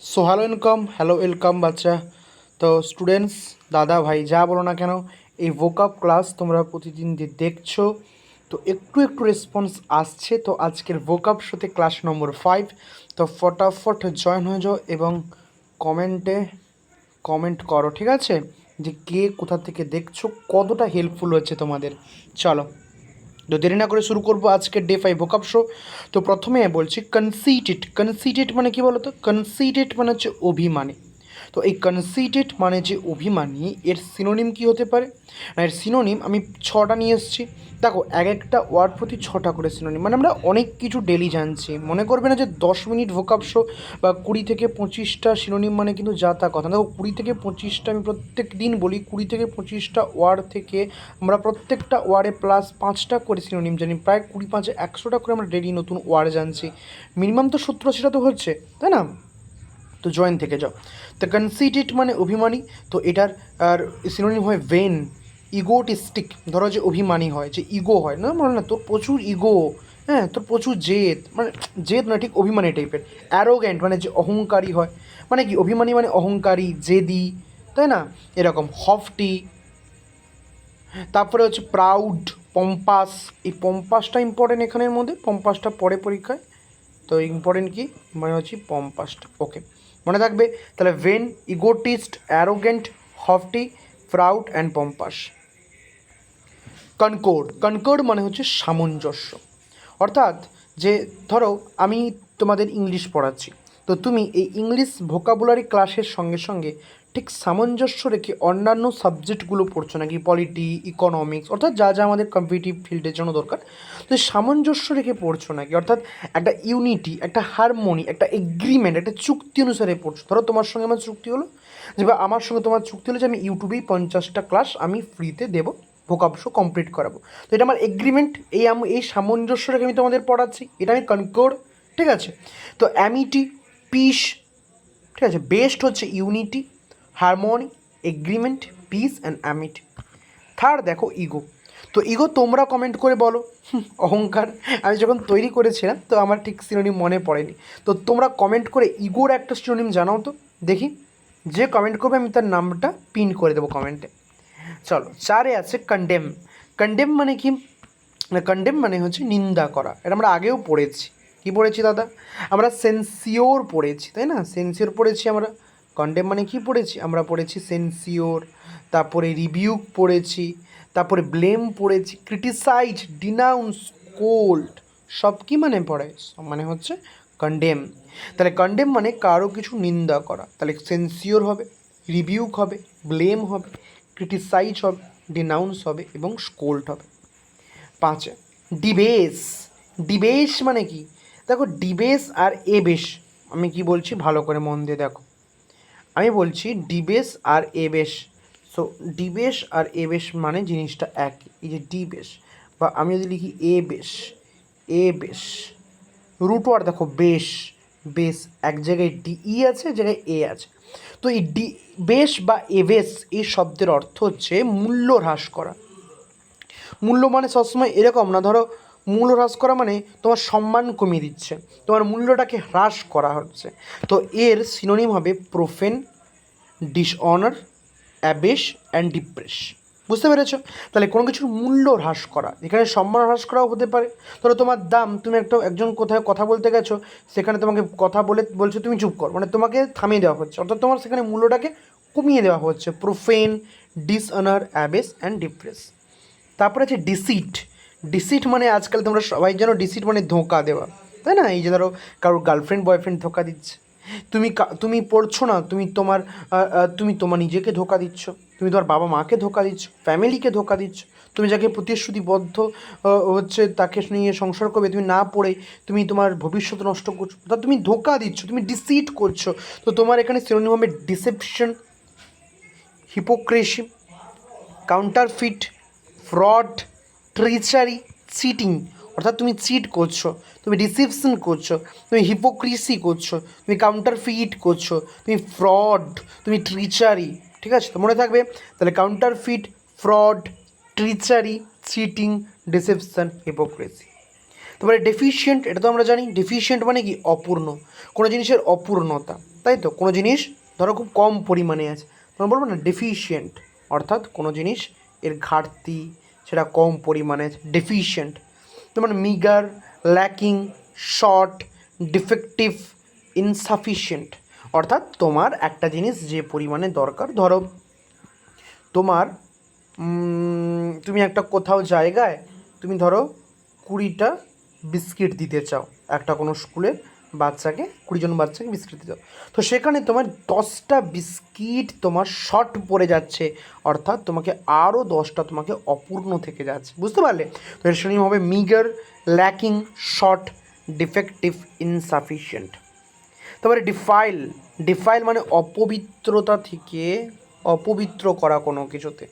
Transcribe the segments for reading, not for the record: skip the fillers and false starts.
So hello welcome বাচ্চা। তো students, দাদা ভাই যা বলো না কেন, এই ভোকাপ ক্লাস তোমরা প্রতিদিন দেখছো, তো একটু একটু রেসপন্স আসছে। তো আজকের ভোকাপ শোতে ক্লাস নম্বর 5। তো ফটাফট জয়েন হয়ে যাও এবং কমেন্টে কমেন্ট করো, ঠিক আছে, যে কে কোথা থেকে দেখছো, কতটা হেল্পফুল হচ্ছে তোমাদের। চলো, তো দেরি না করে শুরু করবো আজকের ডে 5 ভোকাপ শো। তো প্রথমে বলছি কনসিটেড মানে কি বলো তো? কনসিটেড মানে হচ্ছে অভিমানী। তো এই কনসিটেড মানে যে অভিমানী, এর সিনোনিম কি হতে পারে না? এর সিনোনিম আমি 6টা নিয়ে এসেছি। দেখো, এক একটা ওয়ার্ড প্রতি 6টা করে সিনোনিম, মানে আমরা অনেক কিছু ডেলি জানছি। মনে করবে না যে 10 মিনিট ভোকাপ শো বা 20 থেকে 25টা সিনোনিম মানে কিন্তু যা তা কথা। দেখো, 20 থেকে 25টা আমি প্রত্যেক দিন বলি, 20 থেকে 25টা ওয়ার্ড থেকে আমরা প্রত্যেকটা ওয়ার্ডে প্লাস 5টা করে সিনোনিম জানি। প্রায় 20 5 100টা করে আমরা ডেলি নতুন ওয়ার্ড জানছি। মিনিমাম তো 70 80টা তো হচ্ছে, তাই না? তো জয়েন থেকে যাও। তো কনসিটেড মানে অভিমানী। তো এটার আর সিনোনিম হয় ভেন, ইগোটিস্টিক। ধরো যে অভিমানী হয়, যে ইগো হয় না, বলো না তোর প্রচুর ইগো, হ্যাঁ তোর প্রচুর জেদ, মানে জেদ না, ঠিক অভিমানী টাইপের। অ্যারোগ্যান্ট মানে যে অহংকারী হয়, মানে কি অভিমানী মানে অহংকারী, জেদি, তাই না? এরকম হফটি। তারপরে হচ্ছে প্রাউড, পম্পাস। এই পম্পাসটা ইম্পর্টেন্ট এখানের মধ্যে, পম্পাসটা পড়ে পরীক্ষায়। তো ইম্পর্টেন্ট কি মানে হচ্ছে পম্পাসটা, ওকে মনে থাকবে। তাহলে vain, egotist, arrogant, haughty, proud and pompous. Concord মানে হচ্ছে সামঞ্জস্য। অর্থাৎ যে ধরো আমি তোমাদের ইংলিশ পড়াচ্ছি, তো তুমি এই ইংলিশ ভোকাবুলারি ক্লাসের সঙ্গে সঙ্গে ঠিক সামঞ্জস্য রেখে অন্যান্য সাবজেক্টগুলো পড়ছো নাকি, পলিটি, ইকোনমিক্স, অর্থাৎ যা যা আমাদের কম্পিটিটিভ ফিল্ডের জন্য দরকার, তো সামঞ্জস্য রেখে পড়ছো নাকি, অর্থাৎ একটা ইউনিটি, একটা হারমোনি, একটা এগ্রিমেন্ট, একটা চুক্তি অনুসারে পড়ছো। ধরো তোমার সঙ্গে আমার চুক্তি হলো, যে বা আমার সঙ্গে তোমার চুক্তি হলো যে আমি ইউটিউবেই 50টা ক্লাস আমি ফ্রিতে দেবো, ভোকাব শো কমপ্লিট করাবো। তো এটা আমার এগ্রিমেন্ট, এই সামঞ্জস্য রেখে আমি তোমাদের পড়াচ্ছি, এটা আমি কনকর্ড, ঠিক আছে। তো অ্যামিটি, পিস, ঠিক আছে। বেস্ট হচ্ছে unity, harmony, agreement, piece and Amity. Third দেখো ইগো। তো ইগো তোমরা কমেন্ট করে বলো। অহংকার। আমি যখন তৈরি করেছিলাম তো আমার ঠিক সিনোনিম মনে পড়েনি, তো তোমরা কমেন্ট করে ইগোর একটা সিনোনিম জানাও তো দেখি। যে কমেন্ট করবে আমি তার নামটা পিন করে দেবো কমেন্টে। চলো, 4-এ আছে কন্ডেম। কন্ডেম মানে কি? কন্ডেম মানে হচ্ছে নিন্দা করা। এটা আমরা আগেও পড়েছি। কি পড়েছি দাদা? আমরা সেন্সিওর পড়েছি, তাই না? সেন্সিওর পড়েছি আমরা। কন্ডেম মানে কি পড়েছি? আমরা পড়েছি সেন্সিওর, তারপরে রিবিউক পড়েছি, তারপরে ব্লেম পড়েছি, ক্রিটিসাইজ, ডিনাউন্স, কোল্ড। সব কি মানে পড়ে? মানে হচ্ছে কন্ডেম। তাহলে কন্ডেম মানে কারো কিছু নিন্দা করা। তাহলে সেন্সিওর হবে, রিবিউক হবে, ব্লেম হবে, ক্রিটিসাইজ হবে, ডিনাউন্স হবে এবং স্কোল্ড হবে। 5, ডিবেস। ডিবেস মানে কি? দেখো, ডিবেস আর এবেশ, আমি কি বলছি ভালো করে মন দিয়ে দেখো। আমি বলছি ডিবেস আর এবেশ। সো ডিবেশ আর এবেশ মানে জিনিসটা একই। এই যে ডিবেশ, বা আমি যদি লিখি এবেশ, এবেশ, রুট ওয়ার্ড দেখো বেশ, বেশ, এক জায়গায় ডিই আছে, এক জায়গায় এ আছে। তো এই ডি বেশ বা এবেশ এই শব্দের অর্থ হচ্ছে মূল্য হ্রাস করা। মূল্য মানে সবসময় এরকম না, ধরো মূল্য হ্রাস করা মানে তোমার সম্মান কমিয়ে দিচ্ছে, তোমার মূল্যটাকে হ্রাস করা হচ্ছে। তো এর সিনোনিম হবে প্রোফেন, ডিসঅনার, অ্যাবেশ অ্যান্ড ডিপ্রেস। বুঝতে পেরেছ? তাহলে কোনো কিছুর মূল্য হ্রাস করা, এখানে সম্মান হ্রাস করাও হতে পারে। ধরো তোমার দাম, তুমি একজন কোথায় কথা বলতে গেছো, সেখানে তোমাকে কথা বলে বলছো তুমি চুপ কর, মানে তোমাকে থামিয়ে দেওয়া হচ্ছে, অর্থাৎ তোমার সেখানে মূল্যটাকে কমিয়ে দেওয়া হচ্ছে। Profane, dishonour, abase and depress. তারপরে আছে ডিসিট। ডিসিট মানে আজকাল তোমরা সবাই জানো, ডিসিট মানে ধোঁকা দেওয়া, তাই না? এই যে ধরো কারোর গার্লফ্রেন্ড বয়ফ্রেন্ড ধোঁকা দিচ্ছে, তুমি পড়ছো না, তুমি তোমার নিজেকে ধোঁকা দিচ্ছ, তুমি তোমার বাবা মাকে ধোঁকা দিচ্ছ, ফ্যামিলিকে ধোঁকা দিচ্ছ। তুমি যাকে প্রতিশ্রুতিবদ্ধ হচ্ছে তাকে নিয়ে সংসার করবে, তুমি না পড়ে তুমি তোমার ভবিষ্যৎ নষ্ট করছো, অর্থাৎ তুমি ধোঁকা দিচ্ছ, তুমি ডিসিট করছো। তো তোমার এখানে সিনোনিম হবে deception, hypocrisy, counterfeit, fraud, treachery, cheating. অর্থাৎ তুমি চিট করছো, তুমি ডিসিপশন করছো, তুমি হিপোক্রিসি করছো, তুমি কাউন্টারফিট করছো, তুমি ফ্রড, তুমি ট্রিচারি। ঠিক আছে, তো মনে থাকবে। তাহলে counterfeit, fraud, treachery, cheating, deception, hypocrisy. তারপরে ডেফিশিয়েন্ট, এটা তো আমরা জানি। ডেফিশিয়েন্ট মানে কি? অপূর্ণ, কোনো জিনিসের অপূর্ণতা, তাই তো? কোনো জিনিস ধরো খুব কম পরিমাণে আছে, তোমরা বলবো না ডেফিশিয়েন্ট, অর্থাৎ কোনো জিনিস এর ঘাটতি, সেটা কম পরিমাণে আছে, ডেফিশিয়েন্ট। তোমার মিগার, ল্যাকিং, শর্ট, ডিফেক্টিভ, ইনসাফিশিয়েন্ট, অর্থাৎ তোমার একটা জিনিস যে পরিমাণে দরকার, ধরো তোমার তুমি একটা কোথাও জায়গায় তুমি ধরো 20টা বিস্কিট দিতে চাও, একটা কোনো স্কুলের বাচ্চাকে, 20জন বাচ্চাকে বিস্কিট দিতে চাও, তো সেখানে তোমার 10টা বিস্কিট তোমার শর্ট পড়ে যাচ্ছে, অর্থাৎ তোমাকে আরও 10টা তোমাকে অপূর্ণ থেকে যাচ্ছে, বুঝতে পারলে? তো এর শ্রেণী হবে মিগার, ল্যাকিং, শর্ট, ডিফেক্টিভ, ইনসাফিশিয়েন্ট। তারপরে ডিফাইল, ডিফাইল মানে অপবিত্রতা থেকে অপবিত্র করা কোনো কিছুতে,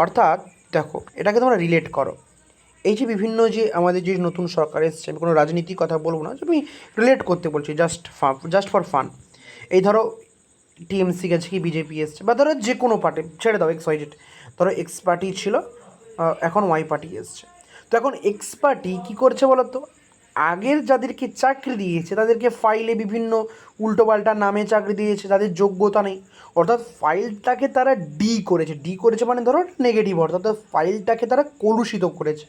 অর্থাৎ দেখো এটাকে তোমরা রিলেট করো, এই যে বিভিন্ন যে আমাদের যে নতুন সরকার এসছে, আমি কোনো রাজনীতির কথা বলবো না, আমি রিলেট করতে বলছি, জাস্ট ফর ফান। এই ধরো টিএমসি গেছে কি বিজেপি এসছে, বা ধরো যে কোনো পার্টি, ছেড়ে দাও এক্স ওয়াই জেড, ধরো এক্স পার্টি ছিল, এখন ওয়াই পার্টি এসছে। তো এখন এক্স পার্টি কী করছে বলো তো, আগের যাদেরকে চাকরি দিয়েছে তাদেরকে ফাইলে বিভিন্ন উল্টোপাল্টা নামে চাকরি দিয়েছে, তাদের যোগ্যতা নেই, অর্থাৎ ফাইলটাকে তারা ডি করেছে মানে ধরো নেগেটিভ, অর্থাৎ ফাইলটাকে তারা কলুষিত করেছে।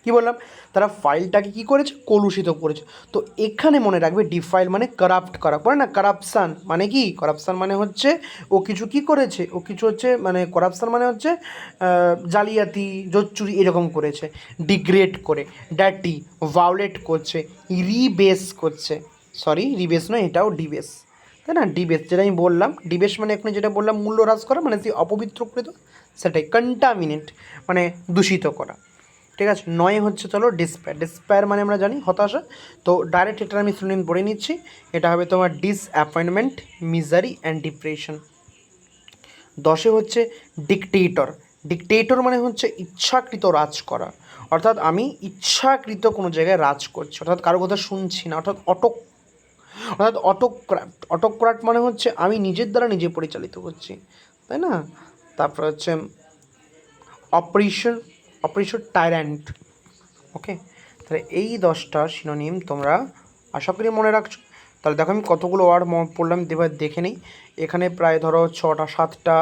কী বললাম? তারা ফাইলটাকে কী করেছে? কলুষিত করেছে। তো এখানে মনে রাখবে ডিফাইল মানে কারাপ্ট করা, পড়ে না কারাপশান মানে কি? কারাপশান মানে হচ্ছে ও কিছু কী করেছে, ও কিছু হচ্ছে মানে কারাপশান মানে হচ্ছে জালিয়াতি, জোচ্চুরি এরকম করেছে, ডিগ্রেড করে, ডার্টি, ভায়োলেট করছে, রিবেস করছে, সরি রিবেস নয়, এটাও ডিবেস, তাই না? ডিবেস যেটা আমি বললাম, ডিবেস মানে এখানে যেটা বললাম মূল্য হ্রাস করা, মানে সেই অপবিত্র করে দেওয়া, সেটাই কন্টামিনেট মানে দূষিত করা, ঠিক আছে? 9 হচ্ছে চলো ডিসপায়ার, ডিসপায়ার মানে আমরা জানি হতাশা, তো ডাইরেক্ট এটার আমি সিনোনিম পড়ে নিচ্ছি, এটা হবে তোমার ডিসঅ্যাপয়েন্টমেন্ট, মিজারি অ্যান্ড ডিপ্রেশন। 10 হচ্ছে ডিকটেটর, ডিকটেটর মানে হচ্ছে ইচ্ছাকৃত রাজ করা, অর্থাৎ আমি ইচ্ছাকৃত কোনো জায়গায় রাজ করছি, অর্থাৎ কারো কথা শুনছি না, অর্থাৎ অটোক্র্যাট, অটোক্র্যাট মানে হচ্ছে আমি নিজের দ্বারা নিজে পরিচালিত করছি, তাই না? তারপর হচ্ছে অপারেশন টাইরান্ট। ওকে, তাহলে এই 10টা সিনোনিম তোমরা আশা করি মনে রাখছো। তাহলে দেখো আমি কতগুলো ওয়ার্ড পড়লাম, এবার দেখে নিই। এখানে প্রায় ধরো 6টা 7টা,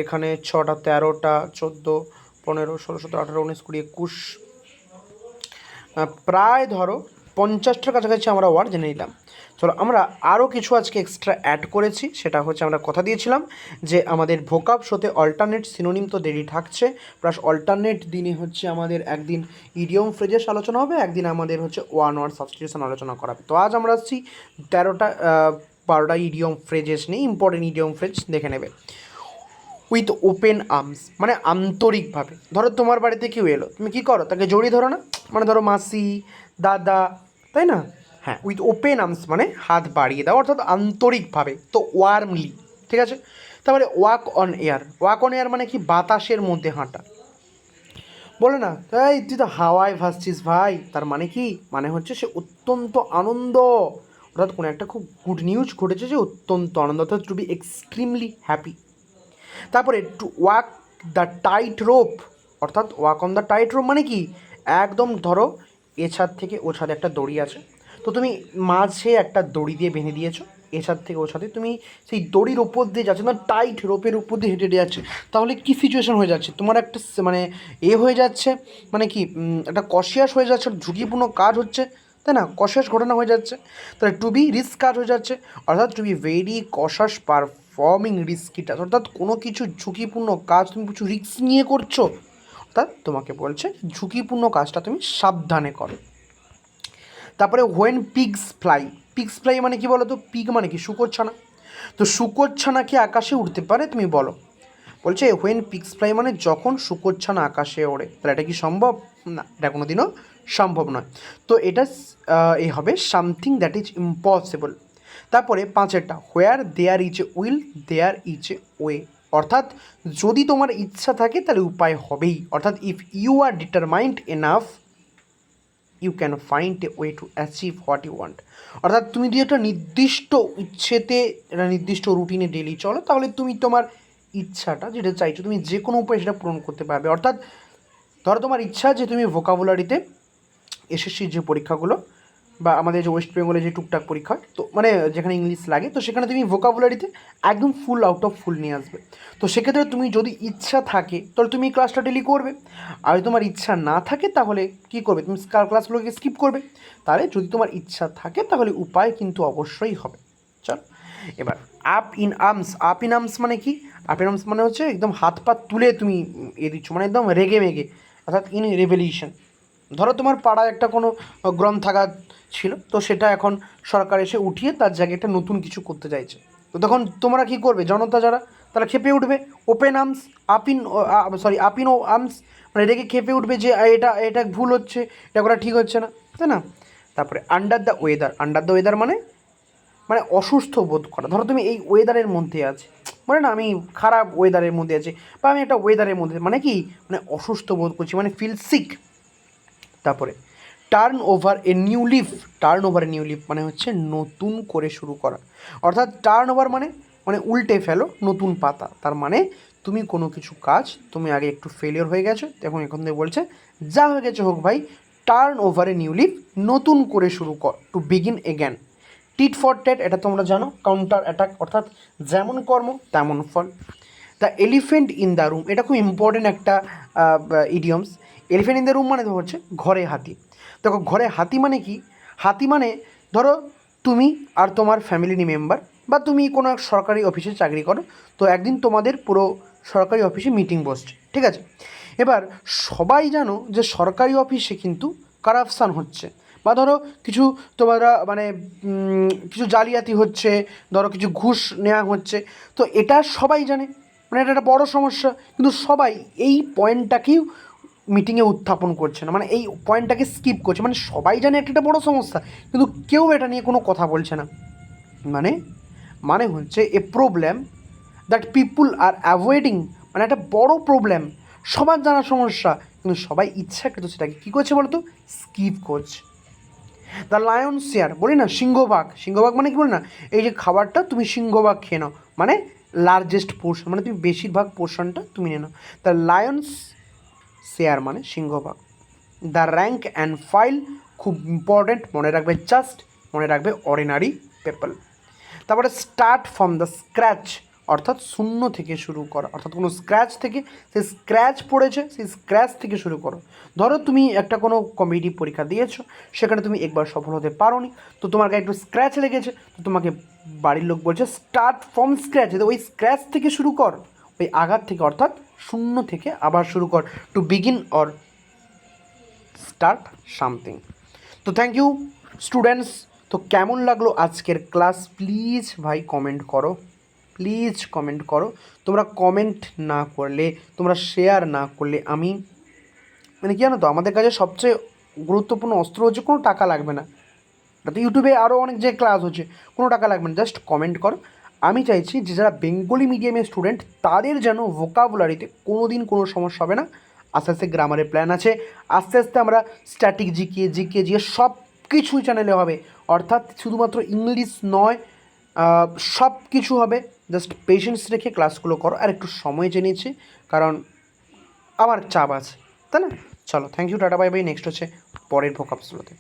এখানে 6টা 13টা 14 15 16 17 18 19 20 21, প্রায় ধরো 50টার কাছাকাছি আমরা ওয়ার্ড জেনে নিলাম। চলো আমরা আরও কিছু আজকে এক্সট্রা অ্যাড করেছি, সেটা হচ্ছে আমরা কথা দিয়েছিলাম যে আমাদের ভোকাব শোতে অল্টারনেট সিনোনিম তো দেরি থাকছে, প্লাস অল্টারনেট দিনে হচ্ছে আমাদের একদিন ইডিয়ম ফ্রেজেস আলোচনা হবে, একদিন আমাদের হচ্ছে ওয়ান ওয়ার্ড সাবস্টিটিউশন আলোচনা করাবে। তো আজ আমরা আসছি 12টা ইডিয়ম ফ্রেজেস নিয়ে, ইম্পর্টেন্ট ইডিয়ম ফ্রেজ দেখে নেবে। উইথ ওপেন আর্মস মানে আন্তরিকভাবে, ধরো তোমার বাড়িতে কেউ এলো, তুমি কী করো? তাকে জড়িয়ে ধরো না? মানে ধরো মাসি, দাদা, তাই না? হ্যাঁ, উইথ ওপেন আর্মস মানে হাত বাড়িয়ে দাও, অর্থাৎ আন্তরিকভাবে, তো ওয়ার্মলি, ঠিক আছে? তারপরে walk on air, walk on air মানে কি? বাতাসের মধ্যে হাঁটা। বলে না তাই তুই তো হাওয়ায় ভাসছিস ভাই, তার মানে কি? মানে হচ্ছে সে অত্যন্ত আনন্দ, অর্থাৎ কোনো একটা খুব গুড নিউজ ঘটেছে, যে অত্যন্ত আনন্দ, অর্থাৎ টু বি এক্সট্রিমলি হ্যাপি। তারপরে to walk the tight rope, অর্থাৎ walk on the tight rope মানে কি? একদম ধরো এ ছাদ থেকে ও ছাদে একটা দড়ি আছে, তো তুমি মাঝে একটা দড়ি দিয়ে বেঁধে দিয়েছো, এ ছাদ থেকে ও ছাদে তুমি সেই দড়ির ওপর দিয়ে যাচ্ছে না, টাইট রোপের উপর দিয়ে হেঁটে যাচ্ছে, তাহলে কি সিচুয়েশন হয়ে যাচ্ছে? তোমার একটা মানে হয়ে যাচ্ছে, মানে কি একটা কশিয়াস হয়ে যাচ্ছে, ঝুঁকিপূর্ণ কাজ হচ্ছে, তাই না? কশাস ঘটনা হয়ে যাচ্ছে, তাহলে টু বি রিস্ক কাজ হয়ে যাচ্ছে, অর্থাৎ to be very cautious performing risky task, অর্থাৎ কোনো কিছু ঝুঁকিপূর্ণ কাজ তুমি কিছু রিস্ক নিয়ে করছো, অর্থাৎ তোমাকে বলছে ঝুঁকিপূর্ণ কাজটা তুমি সাবধানে করো। তারপরে when pigs fly, pigs fly মানে কি বলো তো? পিগ মানে কি? শুকরছানা, তো শুকরছানা কি আকাশে উঠতে পারে? তুমি বলো। বলছে হোয়েন পিগস ফ্লাই মানে যখন শুকরছানা আকাশে ওড়ে, তাহলে এটা কি সম্ভব? না, এটা কোনো দিনও সম্ভব নয়। তো এটা এই হবে সামথিং দ্যাট ইজ ইম্পসিবল। তারপরে 5এরটা, where there is a will there is a way, অর্থাৎ যদি তোমার ইচ্ছা থাকে তাহলে উপায় হবেই, অর্থাৎ if you are determined enough you can find a way to achieve what you want, অর্থাৎ তুমি যদি একটা নির্দিষ্ট ইচ্ছেতে একটা নির্দিষ্ট রুটিনে ডেলি চলো, তাহলে তুমি তোমার ইচ্ছাটা যেটা চাইছো তুমি যে কোনো উপায়ে সেটা পূরণ করতে পারবে। অর্থাৎ ধরো তোমার ইচ্ছা যে তুমি ভোকাবুলারিতে এসএসসির যে পরীক্ষাগুলো বা আমাদের যে ওয়েস্ট বেঙ্গলে যে টুকটাক পরীক্ষা হয়, তো মানে যেখানে ইংলিশ লাগে, তো সেখানে তুমি ভোকাবুলারিতে একদম ফুল আউট অফ ফুল নিয়ে আসবে। তো সেক্ষেত্রে তুমি যদি ইচ্ছা থাকে তাহলে তুমি এই ক্লাসটা ডেলি করবে, আর যদি তোমার ইচ্ছা না থাকে তাহলে কী করবে, তুমি ক্লাসগুলোকে স্কিপ করবে। তাহলে যদি তোমার ইচ্ছা থাকে তাহলে উপায় কিন্তু অবশ্যই হবে। চল এবার আপ ইন আর্মস মানে কি? আপ ইন আর্মস মানে হচ্ছে একদম হাত পা তুলে তুমি দিচ্ছ, মানে একদম রেগে মেগে, অর্থাৎ ইন রেভলিউশন। ধরো তোমার পাড়ায় একটা কোনো গ্রন্থাগার ছিল, তো সেটা এখন সরকার এসে উঠিয়ে তার জায়গায় একটা নতুন কিছু করতে চাইছে। তো তখন তোমরা কী করবে, জনতা যারা, তারা খেপে উঠবে। ওপেন আর্মস, আপিন ও আর্মস মানে রেগে খেপে উঠবে যে এটা এটা ভুল হচ্ছে, এটা করা ঠিক হচ্ছে না, তাই না? তারপরে আন্ডার দ্য ওয়েদার মানে মানে অসুস্থ বোধ করা। ধরো তুমি এই ওয়েদারের মধ্যে আছে, মানে না আমি খারাপ ওয়েদারের মধ্যে আছি, বা আমি একটা ওয়েদারের মধ্যে, মানে কি, মানে অসুস্থ বোধ করছি, মানে ফিল সিক। তারপরে turn over a new leaf মানে হচ্ছে নতুন করে শুরু করা। অর্থাৎ টার্ন ওভার মানে মানে উল্টে ফেলো, নতুন পাতা। তার মানে তুমি কোনো কিছু কাজ, তুমি আগে একটু ফেলিওর হয়ে গেছো, এখন থেকে বলছে যা হয়ে গেছে হোক ভাই, turn over a new leaf, নতুন করে শুরু কর, to begin again. Tit for tat, এটা তোমরা জানো, কাউন্টার অ্যাটাক, অর্থাৎ যেমন কর্ম তেমন ফল। The elephant in the room, এটা খুব ইম্পর্টেন্ট একটা idioms. Elephant in the room মানে তো হচ্ছে ঘরে হাতি। দেখো ঘরে হাতি মানে কি? হাতি মানে ধরো তুমি আর তোমার ফ্যামিলি মেম্বার, বা তুমি কোনো এক সরকারি অফিসে চাকরি করো, তো একদিন তোমাদের পুরো সরকারি অফিসে মিটিং বসছে, ঠিক আছে? এবার সবাই জানো যে সরকারি অফিসে কিন্তু কারাপশান হচ্ছে, বা ধরো কিছু তোমরা মানে কিছু জালিয়াতি হচ্ছে, ধরো কিছু ঘুষ নেওয়া হচ্ছে, তো এটা সবাই জানে, মানে এটা একটা বড় সমস্যা, কিন্তু সবাই এই পয়েন্টটাকেই মিটিংয়ে উত্থাপন করছে না, মানে এই পয়েন্টটাকে স্কিপ করছে। মানে সবাই জানে একটা বড় সমস্যা, কিন্তু কেউ এটা নিয়ে কোনো কথা বলছে না। মানে মানে হচ্ছে a problem that people are avoiding, মানে একটা বড় প্রবলেম, সবার জানা সমস্যা, কিন্তু সবাই ইচ্ছাকৃত সেটাকে কী করছে বলতো, স্কিপ করছে। দ্য লায়ন শেয়ার, বলি না সিংহভাগ মানে কি বলি না, এই যে খাবারটা তুমি সিংহভাগ খেয়ে নাও, মানে লার্জেস্ট পোর্শন, মানে তুমি বেশিরভাগ পোর্শনটা তুমি নিয়ে নাও। দ্য লায়ন্স শেয়ার মানে সিংহভাগ। দ্য র্যাঙ্ক অ্যান্ড ফাইল, খুব ইম্পর্ট্যান্ট, মনে রাখবে, জাস্ট মনে রাখবে অর্ডিনারি পিপল। তারপরে স্টার্ট ফ্রম দ্য স্ক্র্যাচ, অর্থাৎ শূন্য থেকে শুরু করা, অর্থাৎ কোনো স্ক্র্যাচ থেকে, সেই স্ক্র্যাচ পড়েছে সেই স্ক্র্যাচ থেকে শুরু করো। ধরো তুমি একটা কোনো কম্পিটিটিভ পরীক্ষা দিয়েছো, সেখানে তুমি একবার সফল হতে পারোনি, তো তোমার গায়ে একটু স্ক্র্যাচ লেগেছে, তো তোমাকে বাড়ির লোক বলছে স্টার্ট ফ্রম স্ক্র্যাচ, ওই স্ক্র্যাচ থেকে শুরু কর, ওই আঘাত থেকে, অর্থাৎ শূন্য থেকে আবার শুরু কর, to begin or start something. তো থ্যাংক ইউ স্টুডেন্টস। তো কেমন লাগলো আজকের ক্লাস, প্লিজ ভাই কমেন্ট করো, প্লিজ কমেন্ট করো। তোমরা কমেন্ট না করলে, তোমরা শেয়ার না করলে, আমি মানে কি জানো তো, আমাদের কাছে সবচেয়ে গুরুত্বপূর্ণ অস্ত্র হচ্ছে কোনো টাকা লাগবে না। তো ইউটিউবে আরও অনেক যে ক্লাস হচ্ছে, কোনো টাকা লাগবে না, জাস্ট কমেন্ট করো। আমি চাইছি যে যারা বেঙ্গলি মিডিয়ামের স্টুডেন্ট, তাদের যেন ভোকাবুলারিতে কোনো দিন কোনো সমস্যা হবে না। আস্তে আস্তে গ্রামারের প্ল্যান আছে, আস্তে আস্তে আমরা স্ট্যাটিক জিকে সব কিছুই চ্যানেলে হবে, অর্থাৎ শুধুমাত্র ইংলিশ নয়, সব কিছু হবে। জাস্ট পেশেন্স রেখে ক্লাসগুলো করো, আর একটু সময় চেয়ে নিচ্ছি কারণ আমার চাপ আছে, তাই না? চলো, thank you, ta ta, bye bye. Next হচ্ছে পরের ভোকাবুলারিতে।